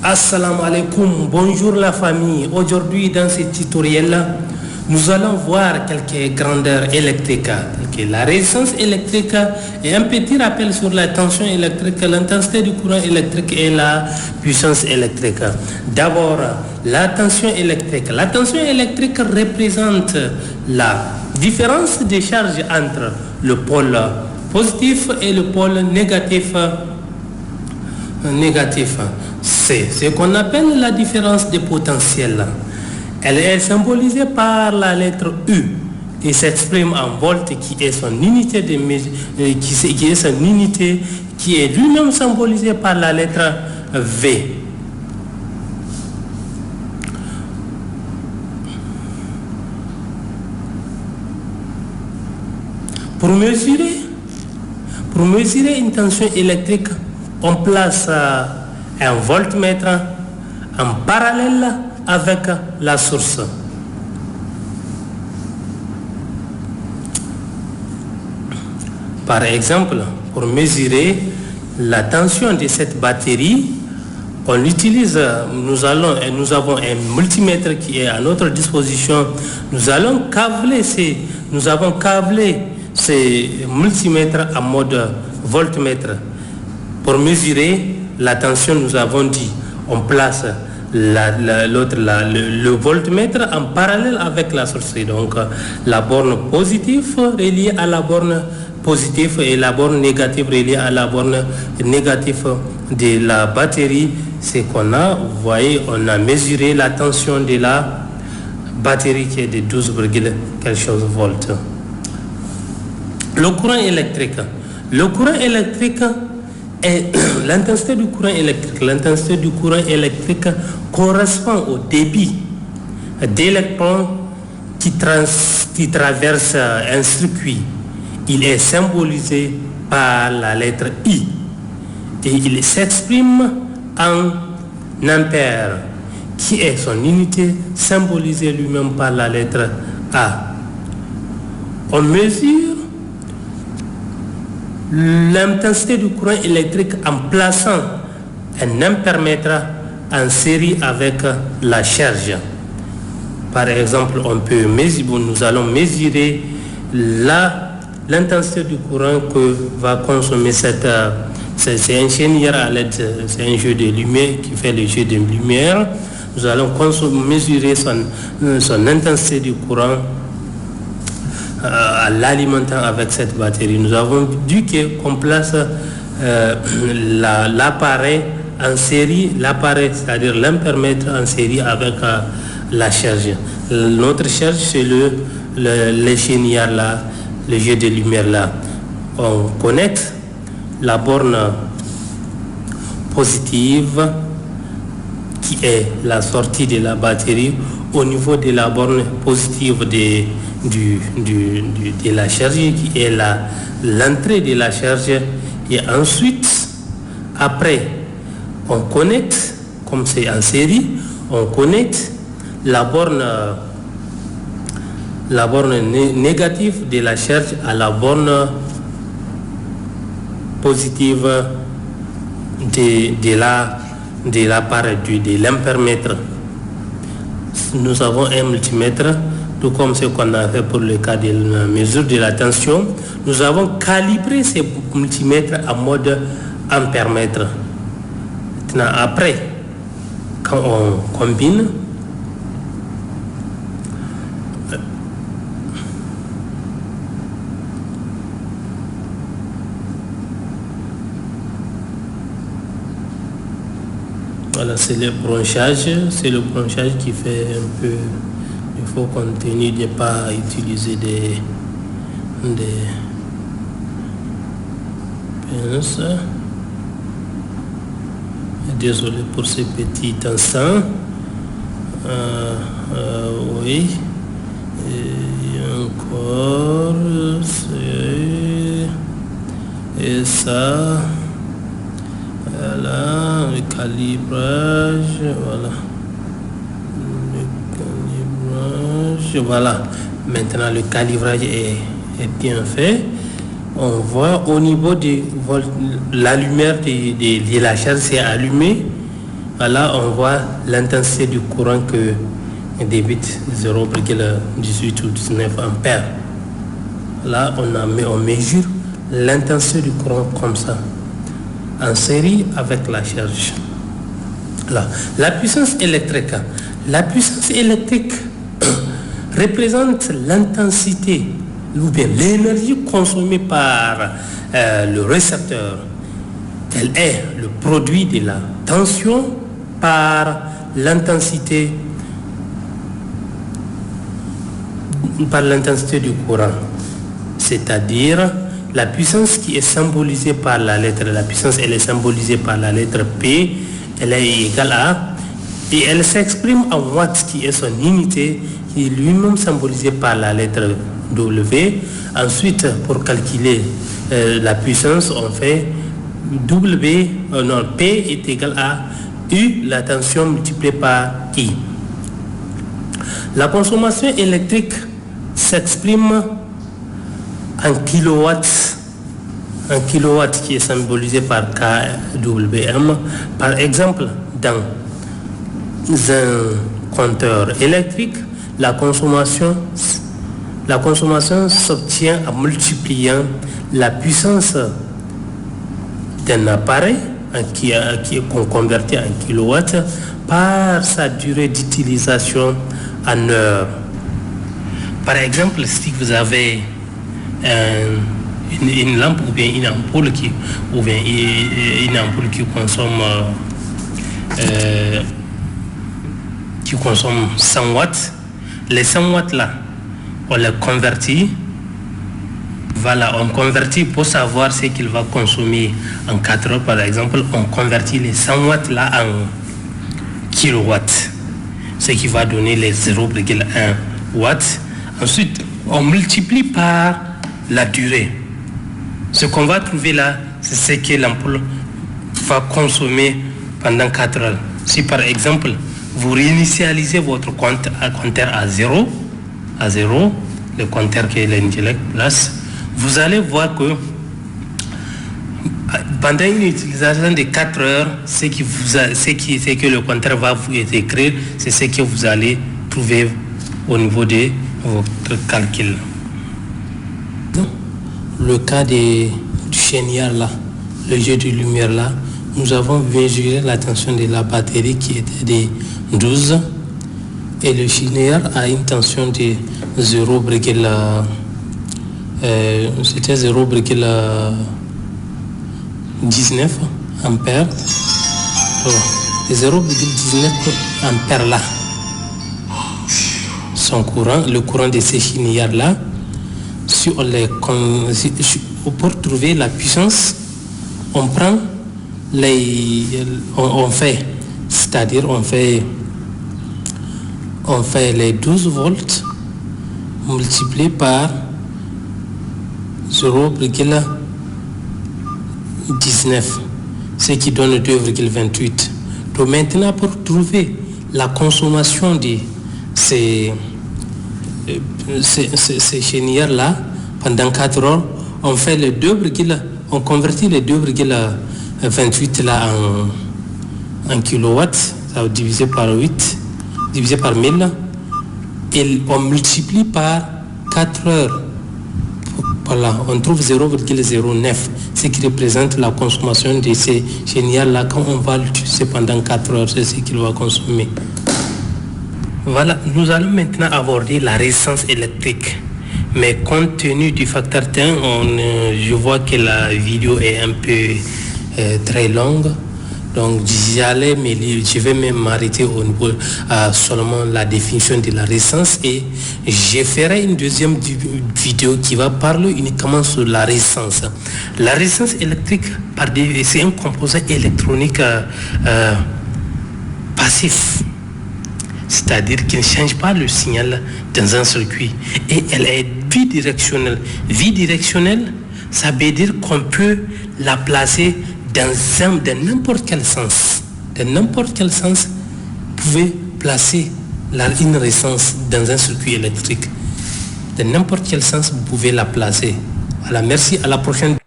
Assalamu alaikum, bonjour la famille. Aujourd'hui dans ce tutoriel, nous allons voir quelques grandeurs électriques, telles que la résistance électrique et un petit rappel sur la tension électrique, l'intensité du courant électrique et la puissance électrique. D'abord, la tension électrique. La tension électrique représente la différence de charge entre le pôle positif et le pôle négatif. C'est ce qu'on appelle la différence de potentiel. Elle est symbolisée par la lettre U qui s'exprime en volts, qui est son unité de mesure, qui est lui-même symbolisée par la lettre V. Pour mesurer une tension électrique, on place un voltmètre en parallèle avec la source. Par exemple, pour mesurer la tension de cette batterie, on utilise, nous avons un multimètre qui est à notre disposition. Nous avons câblé ces multimètres en mode voltmètre. Pour mesurer la tension, nous avons dit, on place le voltmètre en parallèle avec la source. Donc la borne positive reliée à la borne positive et la borne négative reliée à la borne négative de la batterie. C'est qu'on a, vous voyez, on a mesuré la tension de la batterie qui est de 12, quelque chose volts. Le courant électrique. Le courant électrique est l'intensité du courant électrique. L'intensité du courant électrique correspond au débit d'électrons qui traverse un circuit. Il est symbolisé par la lettre I et il s'exprime en ampères, qui est son unité symbolisée lui-même par la lettre A. On mesure l'intensité du courant électrique en plaçant un ampèremètre en série avec la charge. Par exemple, nous allons mesurer l'intensité du courant que va consommer c'est un chénière à LED, c'est un jeu de lumière qui fait le jeu de lumière. Nous allons mesurer son intensité du courant à l'alimentant avec cette batterie. Nous avons dit qu'on place l'appareil en série, c'est-à-dire l'ampèremètre en série avec la charge. Notre charge, c'est le chénière là, le jeu de lumière là. On connecte la borne positive qui est la sortie de la batterie au niveau de la borne positive de la charge qui est l'entrée de la charge, et ensuite après on connecte, comme c'est en série, on connecte la borne négative de la charge à la borne positive de l'appareil, de l'ampèremètre. Nous avons un multimètre, tout comme ce qu'on a fait pour le cas de la mesure de la tension. Nous avons calibré ces multimètres en mode ampèremètre. Maintenant, après, quand on combine, voilà, c'est le branchage qui fait un peu. Il faut continuer de ne pas utiliser des pinces. Désolé pour ce petit instant. Oui. Et encore. Et ça. Voilà. Le calibrage. Voilà. Voilà, maintenant le calibrage est bien fait. On voit au niveau de la lumière de la charge, c'est allumé. Là, on voit l'intensité du courant que débite 0,18 ou 19 ampères. Là, on mesure l'intensité du courant comme ça, en série avec la charge. Là, la puissance électrique. La puissance électrique représente l'intensité ou bien l'énergie consommée par le récepteur. Elle est le produit de la tension par l'intensité du courant. C'est-à-dire la puissance qui est symbolisée par la lettre, la puissance elle est symbolisée par la lettre P, elle est égale à, et elle s'exprime en watts qui est son unité, qui est lui-même symbolisé par la lettre W. Ensuite, pour calculer la puissance, on fait P est égal à U, la tension multipliée par I. La consommation électrique s'exprime en kilowatts, un kilowatt qui est symbolisé par kWm. Par exemple, dans un compteur électrique, la consommation s'obtient en multipliant la puissance d'un appareil qu'on convertit en kilowatts par sa durée d'utilisation en heure. Par exemple, si vous avez une lampe ou bien une ampoule qui consomme 100 watts, les 100 watts là, on les convertit. Voilà, on convertit pour savoir ce qu'il va consommer en 4 heures, par exemple, on convertit les 100 watts là en kilowatts, ce qui va donner les 0,1 watts. Ensuite, on multiplie par la durée. Ce qu'on va trouver là, c'est ce que l'ampoule va consommer pendant 4 heures. Si par exemple, vous réinitialisez votre compteur à 0, le compteur que l'intellect place, vous allez voir que pendant une utilisation de 4 heures, ce que le compteur va vous écrire, c'est ce que vous allez trouver au niveau de votre calcul. Le cas du chénière là, le jeu de lumière là, nous avons mesuré la tension de la batterie qui était de 12 et le chénière a une tension de 0,19 ampères. Les 0,19 ampères là, son courant, le courant de ces chénières là, si pour trouver la puissance, on prend on fait les 12 volts multipliés par 0,19, ce qui donne 2,28. Donc maintenant, pour trouver la consommation de ces chénières là pendant 4 heures, on fait on convertit les 2,28 là en kilowatts, ça va diviser par 8, divisé par 1000, et on multiplie par 4 heures. Voilà, on trouve 0,09, ce qui représente la consommation de ces chénières là quand on va l'utiliser pendant 4 heures, c'est ce qu'il va consommer. Voilà, nous allons maintenant aborder la résistance électrique. Mais compte tenu du facteur temps, je vois que la vidéo est un peu très longue. Donc je vais même m'arrêter au niveau seulement la définition de la résistance et je ferai une deuxième vidéo qui va parler uniquement sur la résistance. La résistance électrique, c'est un composant électronique passif. C'est-à-dire qu'il ne change pas le signal dans un circuit. Et elle est bidirectionnelle. Bidirectionnelle, ça veut dire qu'on peut la placer dans n'importe quel sens. Dans n'importe quel sens, vous pouvez placer une résistance dans un circuit électrique. Dans n'importe quel sens, vous pouvez la placer. Voilà, merci, à la prochaine.